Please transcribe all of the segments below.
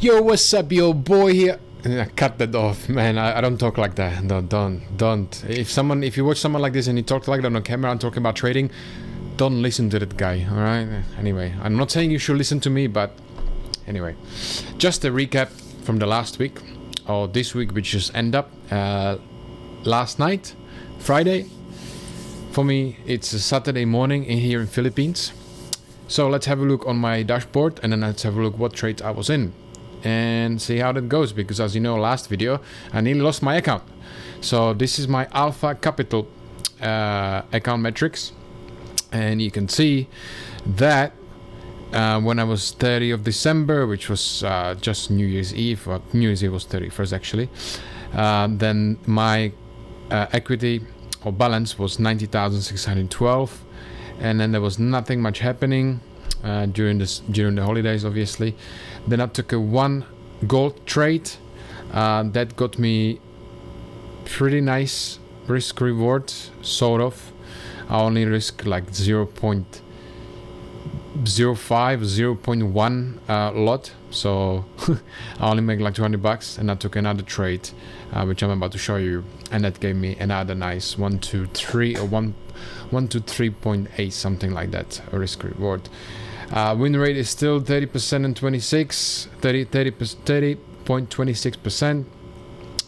Yo, what's up, yo boy here? Cut that off, man. I don't talk like that. Don't. If you watch someone like this and he talks like that on camera and talking about trading, don't listen to that guy, alright? Anyway, I'm not saying you should listen to me, but anyway. Just a recap from the last week, or this week, which just ended up last night, Friday. For me, it's a Saturday morning here in Philippines. So let's have a look on my dashboard and then let's have a look what trades I was in and see how that goes, because as you know, last video I nearly lost my account. So this is my Alpha Capital account metrics, and you can see that when I was 30 of December, which was just New Year's Eve, or New Year's Eve was 31st actually, then my equity or balance was 90,612, and then there was nothing much happening during the holidays, obviously. Then I took a one gold trade that got me pretty nice risk reward, sort of. I only risk like 0.05, 0.1 lot, so I only make like 20 bucks, and I took another trade which I'm about to show you, and that gave me another nice 1 to 3 or 1 to 3.8, something like that, a risk reward. Win rate is still 30% and 30.26%.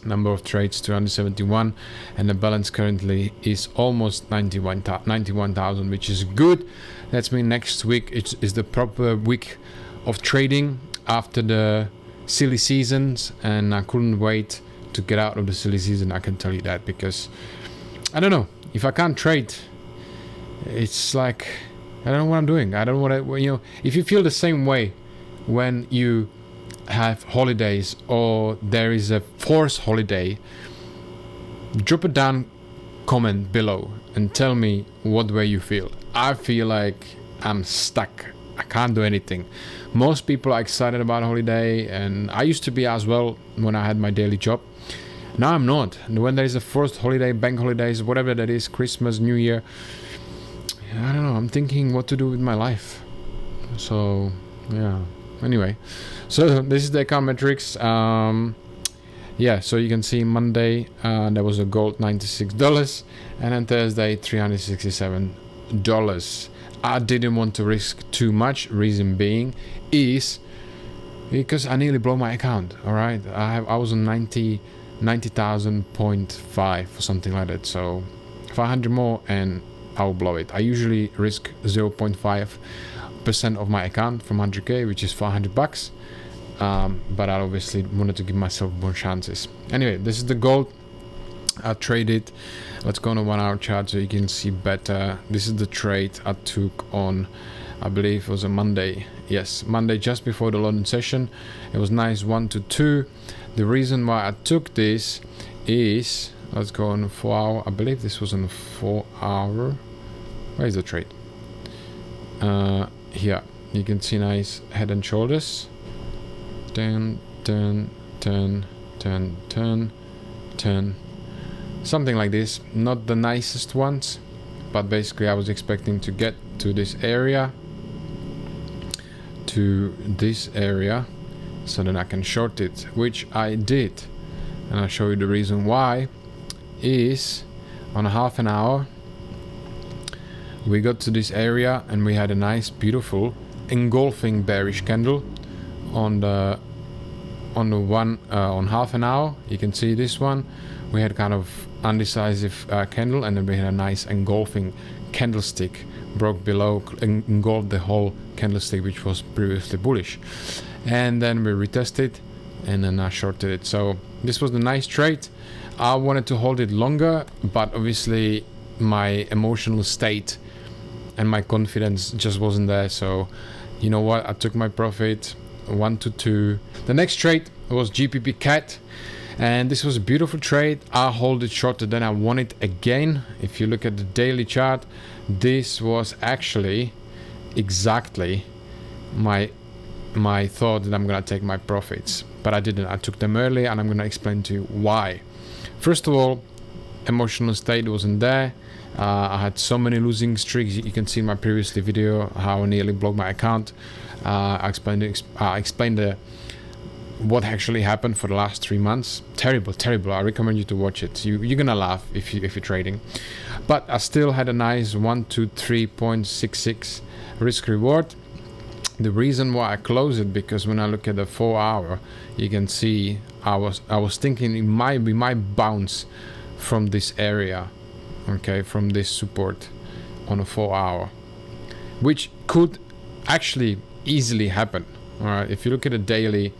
Number of trades 271, and the balance currently is almost 91,000, which is good. That's mean next week is the proper week of trading after the silly seasons, and I couldn't wait to get out of the silly season. I can tell you that, because I don't know, if I can't trade, it's like I don't know what I'm doing. I don't know what if you feel the same way when you have holidays or there is a forced holiday, drop a down comment below and tell me what way you feel. I feel like I'm stuck. I can't do anything. Most people are excited about holiday, and I used to be as well when I had my daily job. Now I'm not. And when there is a forced holiday, bank holidays, whatever that is, Christmas, New Year, I don't know, I'm thinking what to do with my life. So yeah, anyway, so this is the account metrics. Yeah, so you can see Monday there was a gold $96, and then Thursday $367. I didn't want to risk too much. Reason being is because I nearly blow my account. All right, I was on 90,000.5 or something like that, so 500 more and I'll blow it. I usually risk 0.5% of my account from 100k, which is 400 bucks. But I obviously wanted to give myself more chances. Anyway, this is the gold I traded. Let's go on a 1 hour chart so you can see better. This is the trade I took on, I believe it was a Monday. Yes, Monday, just before the London session. It was nice 1 to 2. The reason why I took this is, let's go on 4 hour. I believe this was on 4 hour. Where is the trade? Here you can see nice head and shoulders. Turn, something like this. Not the nicest ones, but basically I was expecting to get to this area, so then I can short it, which I did, and I'll show you the reason why. Is on a half an hour we got to this area and we had a nice beautiful engulfing bearish candle on half an hour. You can see this one, we had kind of undecisive candle, and then we had a nice engulfing candlestick, broke below, engulfed the whole candlestick, which was previously bullish, and then we retested and then I shorted it. So this was the nice trade. I wanted to hold it longer, but obviously my emotional state and my confidence just wasn't there. So you know what, I took my profit 1 to 2. The next trade was GBP CAD, and this was a beautiful trade. I hold it shorter than I won it again. If you look at the daily chart, this was actually exactly my thought that I'm gonna take my profits, but I didn't. I took them early, and I'm gonna explain to you why. First of all, emotional state wasn't there. I had so many losing streaks. You can see in my previous video how I nearly blocked my account. I explained what actually happened for the last 3 months. Terrible, terrible. I recommend you to watch it. You're gonna laugh if you're trading. But I still had a nice 123.66 risk reward. The reason why I closed it, because when I look at the 4 hour, you can see I was thinking we might bounce from this area, okay, from this support on a 4 hour, which could actually easily happen. All right, if you look at the daily,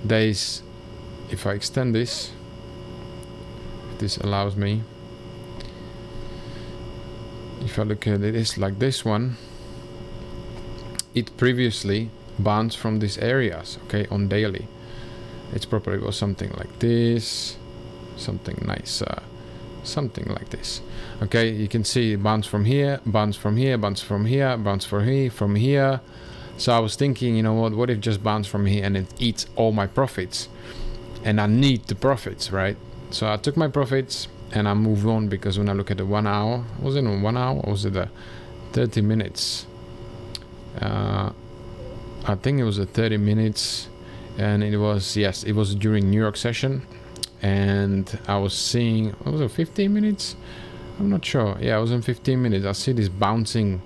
days, if I extend this, if this allows me, if I look at it like this one, it previously bounced from these areas, okay, on daily. It probably was something like this, something nicer, something like this. Okay, you can see it bounce from here, bounce from here, bounce from here, bounce from here. So I was thinking, you know what if just bounce from here and it eats all my profits, and I need the profits, right? So I took my profits and I moved on, because when I look at the 1 hour, was it on 1 hour or was it the 30 minutes? I think it was a 30 minutes, and it was, yes, it was during New York session, and I was seeing, what was it, 15 minutes? I'm not sure. Yeah, it was in 15 minutes. I see this bouncing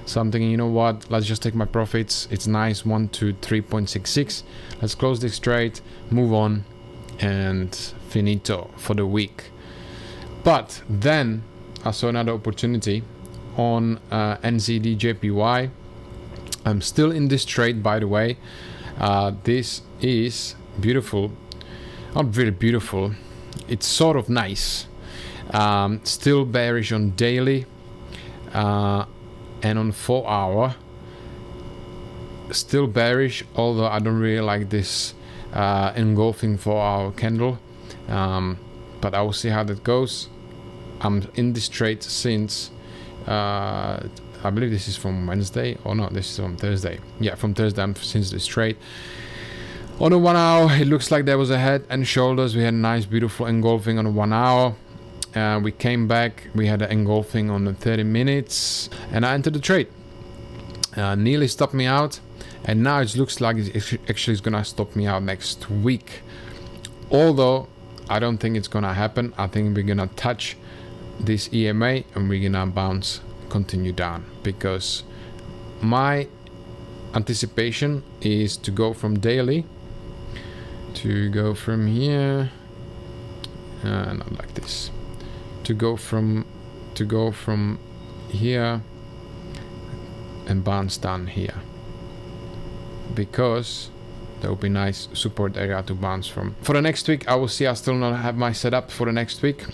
something, you know what, let's just take my profits. It's nice, 123.66. Let's close this trade, move on, and finito for the week. But then I saw another opportunity on NZD JPY. I'm still in this trade, by the way. This is beautiful, not very beautiful, it's sort of nice. Still bearish on daily, and on 4 hour still bearish, although I don't really like this engulfing 4 hour candle, but I will see how that goes. I'm in this trade since I believe this is from Wednesday, or no, this is from Thursday. Yeah, from Thursday I'm since this trade. On a 1 hour, it looks like there was a head and shoulders. We had a nice beautiful engulfing on a 1 hour. We came back, we had an engulfing on the 30 minutes, and I entered the trade. Nearly stopped me out, and now it looks like it actually is gonna stop me out next week. Although I don't think it's gonna happen. I think we're gonna touch this EMA and we're gonna bounce, continue down, because my anticipation is to go from daily, to go from here, not like this, to go from here and bounce down here, because that would be nice support area to bounce from. For the next week, I will see. I still not have my setup for the next week.